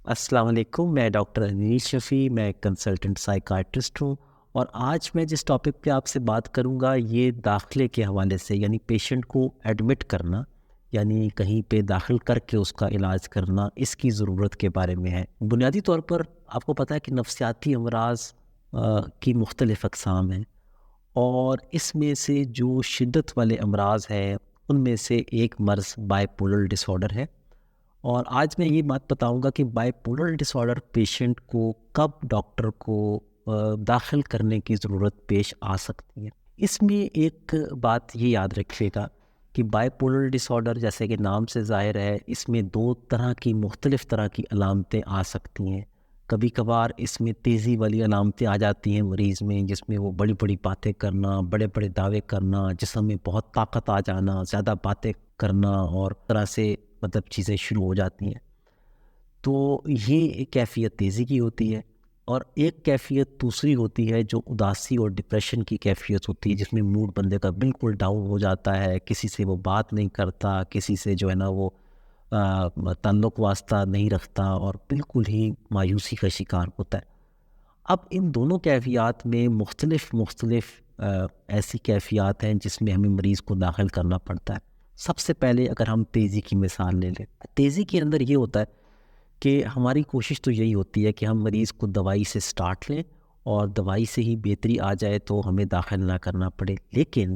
السلام علیکم، میں ڈاکٹر انیس شفیع، میں کنسلٹنٹ سائیکاٹرسٹ ہوں، اور آج میں جس ٹاپک پہ آپ سے بات کروں گا یہ داخلے کے حوالے سے، یعنی پیشنٹ کو ایڈمٹ کرنا، یعنی کہیں پہ داخل کر کے اس کا علاج کرنا، اس کی ضرورت کے بارے میں ہے۔ بنیادی طور پر آپ کو پتہ ہے کہ نفسیاتی امراض کی مختلف اقسام ہیں، اور اس میں سے جو شدت والے امراض ہیں ان میں سے ایک مرض بائی پولر ڈس آرڈر ہے۔ اور آج میں یہ بات بتاؤں گا کہ bipolar disorder patient کو کب ڈاکٹر کو داخل کرنے کی ضرورت پیش آ سکتی ہے۔ اس میں ایک بات یہ یاد رکھیے گا کہ بائی پولر ڈس آرڈر جیسے کہ نام سے ظاہر ہے، اس میں دو طرح کی مختلف طرح کی علامتیں آ سکتی ہیں۔ کبھی کبھار اس میں تیزی والی علامتیں آ جاتی ہیں مریض میں، جس میں وہ بڑی بڑی باتیں کرنا، بڑے بڑے دعوے کرنا، جسم میں بہت طاقت آ جانا، زیادہ باتیں کرنا، اور طرح سے چیزیں شروع ہو جاتی ہیں۔ تو یہ ایک کیفیت تیزی کی ہوتی ہے، اور ایک کیفیت دوسری ہوتی ہے جو اداسی اور ڈپریشن کی کیفیت ہوتی ہے، جس میں موڈ بندے کا بالکل ڈاؤن ہو جاتا ہے، کسی سے وہ بات نہیں کرتا، کسی سے جو ہے نا وہ تعلق واسطہ نہیں رکھتا، اور بالکل ہی مایوسی کا شکار ہوتا ہے۔ اب ان دونوں کیفیات میں مختلف ایسی کیفیات ہیں جس میں ہمیں مریض کو داخل کرنا پڑتا ہے۔ سب سے پہلے اگر ہم تیزی کی مثال لے لیں، تیزی کے اندر یہ ہوتا ہے کہ ہماری کوشش تو یہی ہوتی ہے کہ ہم مریض کو دوائی سے سٹارٹ لیں، اور دوائی سے ہی بہتری آ جائے تو ہمیں داخل نہ کرنا پڑے۔ لیکن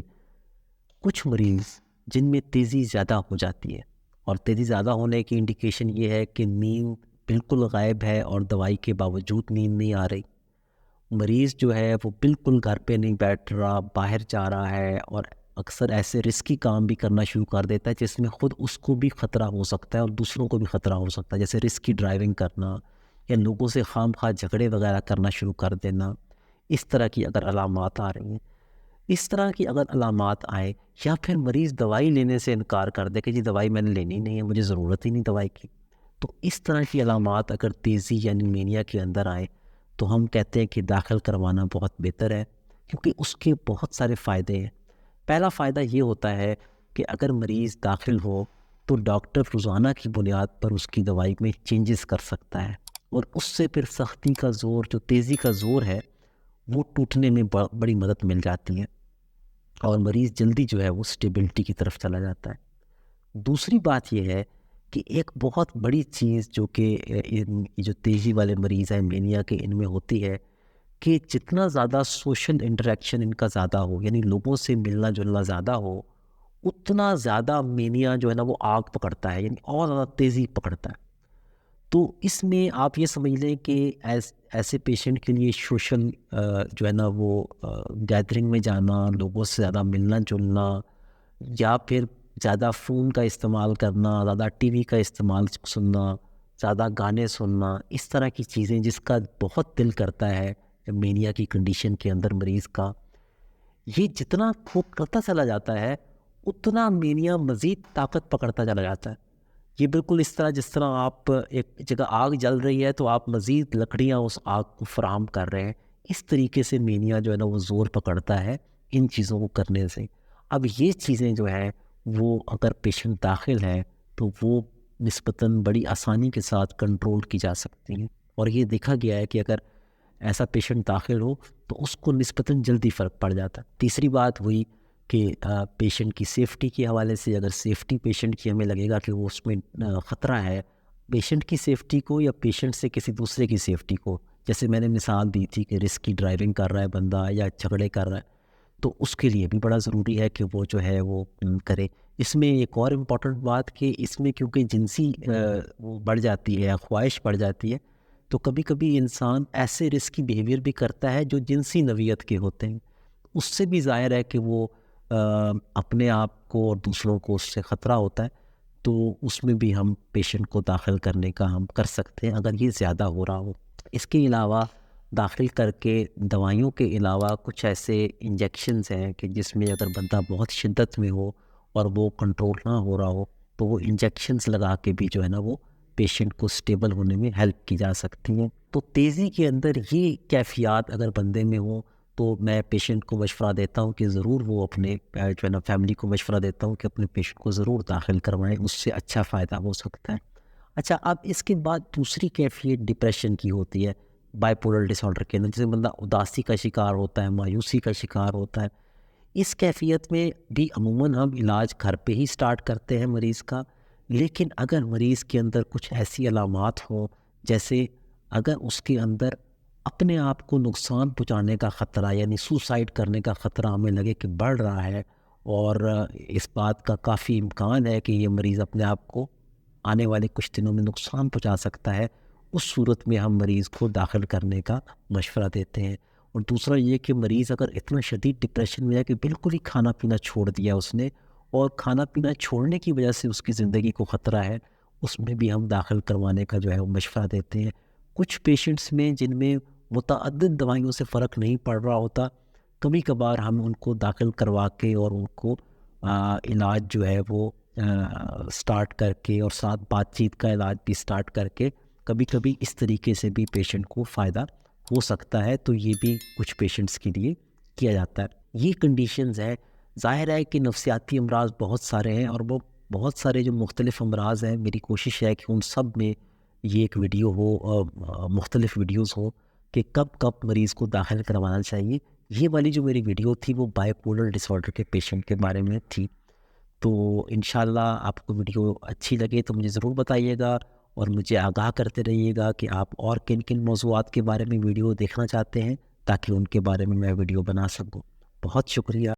کچھ مریض جن میں تیزی زیادہ ہو جاتی ہے، اور تیزی زیادہ ہونے کی انڈیکیشن یہ ہے کہ نیند بالکل غائب ہے اور دوائی کے باوجود نیند نہیں آ رہی، مریض جو ہے وہ بالکل گھر پہ نہیں بیٹھ رہا، باہر جا رہا ہے، اور اکثر ایسے رسکی کام بھی کرنا شروع کر دیتا ہے جس میں خود اس کو بھی خطرہ ہو سکتا ہے اور دوسروں کو بھی خطرہ ہو سکتا ہے، جیسے رسکی ڈرائیونگ کرنا، یا لوگوں سے خام خواہ جھگڑے وغیرہ کرنا شروع کر دینا۔ اس طرح کی اگر علامات آ رہی ہیں، اس طرح کی اگر علامات آئیں، یا پھر مریض دوائی لینے سے انکار کر دے کہ جی دوائی میں نے لینی نہیں ہے، مجھے ضرورت ہی نہیں دوائی کی، تو اس طرح کی علامات اگر تیزی یعنی مینیا کے اندر آئے تو ہم کہتے ہیں کہ داخل کروانا بہت بہتر ہے، کیونکہ اس کے بہت سارے فائدے ہیں۔ پہلا فائدہ یہ ہوتا ہے کہ اگر مریض داخل ہو تو ڈاکٹر روزانہ کی بنیاد پر اس کی دوائی میں چینجز کر سکتا ہے، اور اس سے پھر سختی کا زور، جو تیزی کا زور ہے، وہ ٹوٹنے میں بڑی مدد مل جاتی ہے، اور مریض جلدی جو ہے وہ اسٹیبلٹی کی طرف چلا جاتا ہے۔ دوسری بات یہ ہے کہ ایک بہت بڑی چیز جو کہ جو تیزی والے مریض ہیں مینیا کے، ان میں ہوتی ہے کہ جتنا زیادہ سوشل انٹریکشن ان کا زیادہ ہو، یعنی لوگوں سے ملنا جلنا زیادہ ہو، اتنا زیادہ مینیا جو ہے نا وہ آگ پکڑتا ہے، یعنی اور زیادہ تیزی پکڑتا ہے۔ تو اس میں آپ یہ سمجھ لیں کہ ایسے پیشنٹ کے لیے سوشل جو ہے نا وہ گیدرنگ میں جانا، لوگوں سے زیادہ ملنا جلنا، یا پھر زیادہ فون کا استعمال کرنا، زیادہ ٹی وی کا استعمال سننا، زیادہ گانے سننا، اس طرح کی چیزیں جس کا بہت دل کرتا ہے مینیا کی کنڈیشن کے اندر مریض کا، یہ جتنا وہ کرتا چلا جاتا ہے اتنا مینیا مزید طاقت پکڑتا چلا جاتا ہے۔ یہ بالکل اس طرح جس طرح آپ ایک جگہ آگ جل رہی ہے تو آپ مزید لکڑیاں اس آگ کو فراہم کر رہے ہیں، اس طریقے سے مینیا جو ہے نا وہ زور پکڑتا ہے ان چیزوں کو کرنے سے۔ اب یہ چیزیں جو ہیں وہ اگر پیشنٹ داخل ہے تو وہ نسبتاً بڑی آسانی کے ساتھ کنٹرول کی جا سکتی ہیں، اور یہ دیکھا گیا ہے کہ اگر ایسا پیشنٹ داخل ہو تو اس کو نسبتاً جلدی فرق پڑ جاتا ہے۔ تیسری بات ہوئی کہ پیشنٹ کی سیفٹی کے حوالے سے، اگر سیفٹی پیشنٹ کی ہمیں لگے گا کہ وہ اس میں خطرہ ہے، پیشنٹ کی سیفٹی کو یا پیشنٹ سے کسی دوسرے کی سیفٹی کو، جیسے میں نے مثال دی تھی کہ رسکی ڈرائیونگ کر رہا ہے بندہ یا جھگڑے کر رہا ہے، تو اس کے لیے بھی بڑا ضروری ہے کہ وہ جو ہے وہ کرے۔ اس میں ایک اور امپورٹنٹ بات کہ اس میں کیونکہ جنسی وہ بڑھ جاتی ہے، خواہش بڑھ جاتی ہے، تو کبھی کبھی انسان ایسے رسکی بیہیویئر بھی کرتا ہے جو جنسی نوعیت کے ہوتے ہیں، اس سے بھی ظاہر ہے کہ وہ اپنے آپ کو اور دوسروں کو اس سے خطرہ ہوتا ہے، تو اس میں بھی ہم پیشنٹ کو داخل کرنے کا ہم کر سکتے ہیں اگر یہ زیادہ ہو رہا ہو۔ اس کے علاوہ داخل کر کے دوائیوں کے علاوہ کچھ ایسے انجیکشنز ہیں کہ جس میں اگر بندہ بہت شدت میں ہو اور وہ کنٹرول نہ ہو رہا ہو تو وہ انجیکشنز لگا کے بھی جو ہے نا وہ پیشنٹ کو سٹیبل ہونے میں ہیلپ کی جا سکتی ہیں۔ تو تیزی کے اندر یہ کیفیات اگر بندے میں ہوں تو میں پیشنٹ کو مشورہ دیتا ہوں کہ ضرور وہ اپنے جو ہے نا فیملی کو مشورہ دیتا ہوں کہ اپنے پیشنٹ کو ضرور داخل کروائیں، اس سے اچھا فائدہ ہو سکتا ہے۔ اچھا، اب اس کے بعد دوسری کیفیت ڈپریشن کی ہوتی ہے بائیپولر ڈس آرڈر کے اندر، جسے بندہ اداسی کا شکار ہوتا ہے، مایوسی کا شکار ہوتا ہے۔ اس کیفیت میں بھی عموماً ہم علاج گھر پہ ہی سٹارٹ کرتے ہیں مریض کا، لیکن اگر مریض کے اندر کچھ ایسی علامات ہوں، جیسے اگر اس کے اندر اپنے آپ کو نقصان پہنچانے کا خطرہ، یعنی سوسائڈ کرنے کا خطرہ ہمیں لگے کہ بڑھ رہا ہے، اور اس بات کا کافی امکان ہے کہ یہ مریض اپنے آپ کو آنے والے کچھ دنوں میں نقصان پہنچا سکتا ہے، اس صورت میں ہم مریض کو داخل کرنے کا مشورہ دیتے ہیں۔ اور دوسرا یہ کہ مریض اگر اتنا شدید ڈپریشن میں ہے کہ بالکل ہی کھانا پینا چھوڑ دیا اس نے، اور کھانا پینا چھوڑنے کی وجہ سے اس کی زندگی کو خطرہ ہے، اس میں بھی ہم داخل کروانے کا جو ہے وہ مشورہ دیتے ہیں۔ کچھ پیشنٹس میں جن میں متعدد دوائیوں سے فرق نہیں پڑ رہا ہوتا، کبھی کبھار ہم ان کو داخل کروا کے اور ان کو علاج جو ہے وہ سٹارٹ کر کے، اور ساتھ بات چیت کا علاج بھی سٹارٹ کر کے، کبھی کبھی اس طریقے سے بھی پیشنٹ کو فائدہ ہو سکتا ہے، تو یہ بھی کچھ پیشنٹس کے لیے کیا جاتا ہے۔ یہ کنڈیشنز ہے۔ ظاہر ہے کہ نفسیاتی امراض بہت سارے ہیں، اور وہ بہت سارے جو مختلف امراض ہیں، میری کوشش ہے کہ ان سب میں یہ ایک ویڈیو ہو، اور مختلف ویڈیوز ہو کہ کب کب مریض کو داخل کروانا چاہیے۔ یہ والی جو میری ویڈیو تھی وہ بائی پولر ڈس آرڈر کے پیشنٹ کے بارے میں تھی۔ تو انشاءاللہ آپ کو ویڈیو اچھی لگے تو مجھے ضرور بتائیے گا، اور مجھے آگاہ کرتے رہیے گا کہ آپ اور کن کن موضوعات کے بارے میں ویڈیو دیکھنا چاہتے ہیں، تاکہ ان کے بارے میں ویڈیو بنا سکوں۔ بہت شکریہ۔